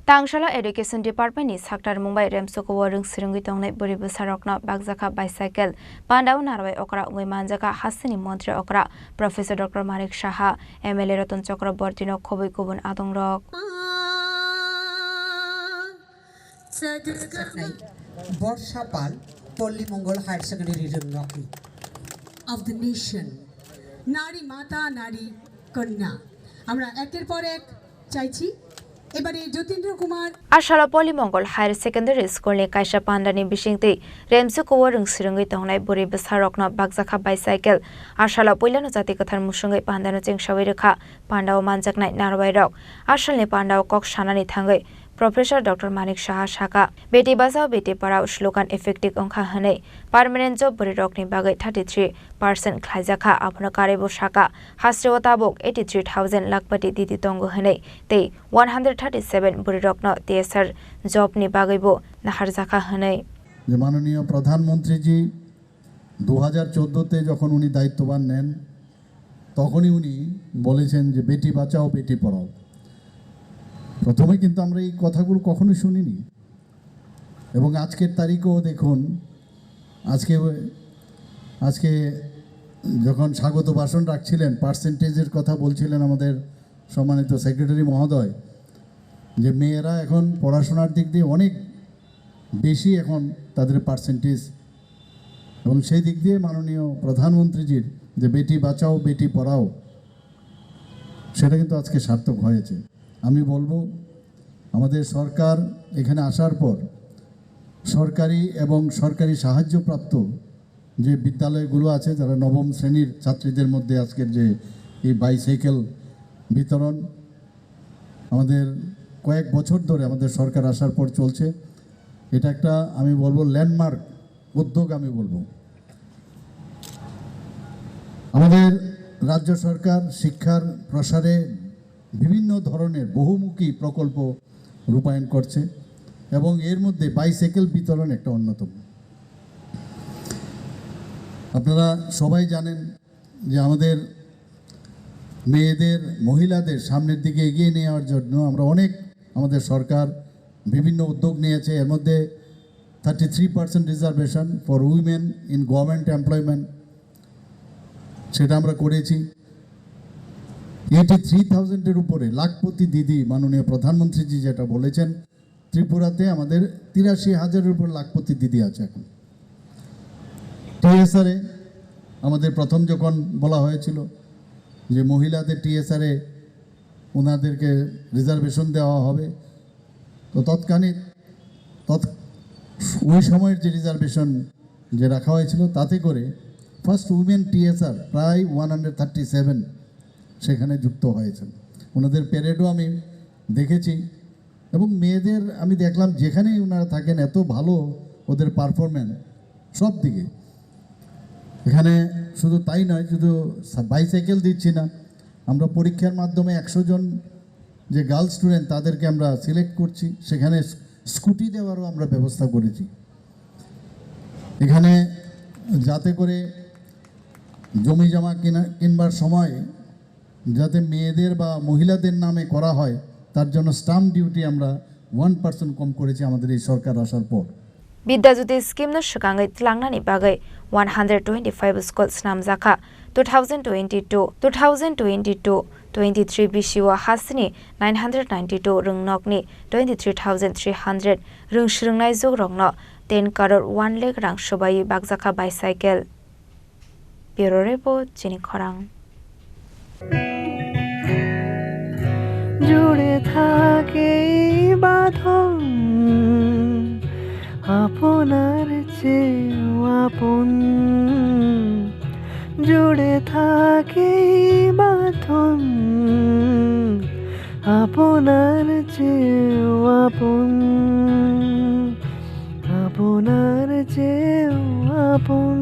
Tangshala Education Department ni Saktar Mumbai Remsoko Warung Sirungi Tongnai Buri Busarokna Bagzaka bicycle Pandau Narwai Okra Ungui Manjaka Hasini Montri Okra Professor Dr. Manik Shaha MLA Ratan Chakrabortino Khobui Kubun Adongrok Borsha Pal Polly Mongol Higher Secondary Rocky of the nation Nari Mata Nari Kanya Amra Eker Porek Chaichi Ashala Poli Mongol Higher Secondary School ni Kaisha Pandani Bishingti Remsoko Warung Sirungi Tongnai Buri Busarokna Bagzaka bicycle Ashala Poilano Jati Kathar Musungai Pandano Jingshawai Rekha Pandau Manjaknai Narwai Rok Ashal ni Pandau Kok Shanani Thangai Professor Dr. Manik Shaha Shaka Beti Bachao Beti Padhao slogan effective ongkha hanai permanent job buri rokni bagai 33% khlaijaka apna karebo Shaka hasrewa tabok 83,000 lakpati didi tongo hanai tei 137 buri rokno TSR job ni bagai bo naharjaka hanai যে মাননীয় প্রধানমন্ত্রীজি 2014 তে যখন উনি দায়িত্ববান নেন তখনই উনি বলেছেন যে বেটি বাঁচাও বেটি পড়াও প্রথমে কিন্তু আমরা এই কথাগুলো কখনো শুনিনি এবং আজকের তারিখও দেখুন আজকে যখন স্বাগত ভাষণ রাখছিলেন পার্সেন্টেজের কথা বলছিলেন আমাদের সম্মানিত সেক্রেটারি মহোদয় যে মেয়েরা এখন পড়াশোনার দিক দিয়ে অনেক বেশি এখন তাদের পার্সেন্টেজ এবং সেই দিক দিয়ে মাননীয় প্রধানমন্ত্রীজির যে বেটি বাঁচাও বেটি পড়াও সেটা কিন্তু আজকে সার্থক হয়েছে আমি বলবো আমাদের সরকার এখানে আসার পর সরকারি এবং সরকারি সাহায্যপ্রাপ্ত যে বিদ্যালয়গুলো আছে যারা নবম শ্রেণীর ছাত্রীদের মধ্যে আজকের যে এই বাইসাইকেল বিতরণ আমাদের কয়েক বছর ধরে আমাদের সরকার আসার পর চলছে এটা একটা আমি বলবো ল্যান্ডমার্ক উদ্যোগ আমি বলবো আমাদের রাজ্য সরকার শিক্ষার প্রসারে বিভিন্ন ধরনের বহুমুখী প্রকল্প রূপায়ণ করছে এবং এর মধ্যে বাইসাইকেল বিতরণ একটা অন্যতম আপনারা সবাই জানেন যে আমাদের মেয়েদের মহিলাদের সামনের দিকে এগিয়ে নেওয়ার জন্য আমরা অনেক আমাদের সরকার বিভিন্ন উদ্যোগ নিয়েছে এর মধ্যে 33% reservation for women in government employment সেটা আমরা করেছি 83,000-এর উপরে লাখপতি দিদি মাননীয় প্রধানমন্ত্রীজি যেটা বলেছেন ত্রিপুরাতে আমাদের 83,000-এর উপর লাখপতি দিদি আছে এখন টিএসআরে আমাদের প্রথম যখন বলা হয়েছিল যে মহিলাদের টিএসআরে ওনাদেরকে রিজার্ভেশন দেওয়া হবে তো ওই সময়ের যে রিজার্ভেশন যে রাখা হয়েছিল তাতে করে ফার্স্ট উইমেন টিএসআর প্রায় 137 সেখানে যুক্ত হয়েছেন ওনাদের প্যারেডও আমি দেখেছি এবং মেয়েদের আমি দেখলাম যেখানেই ওনারা থাকেন এত ভালো ওদের পারফরমেন্স সব দিকে এখানে শুধু তাই নয় শুধু বাইসাইকেল দিচ্ছি না আমরা পরীক্ষার মাধ্যমে 100 জন যে গার্ল স্টুডেন্ট তাদেরকে আমরা সিলেক্ট করছি সেখানে স্কুটি দেওয়ারও আমরা ব্যবস্থা করেছি এখানে যাতে করে জমি জমা কিনবার সময় যাতে মেয়েদের বা মহিলাদের নামে করা হয় তার জন্য স্টাম্প ডিউটি আমরা 1% কম করেছি আমাদের এই সরকার আসার পর Vidyajyoti scheme no sugangai tlangnani bagai 125 schools namjaka 2022-23 bishiwa hasini 992 rungnokni 23,300 rungshrungnai jogrokno 10 crore 1 lakh rang sobai bagjaka bicycle Bureau Report Chini Khorang জুড়ে থাকে বাঁধন আপনার চেয়েও আপন জুড়ে থাকে বাঁধন আপনার চেয়েও আপন আপনার চেয়েও আপন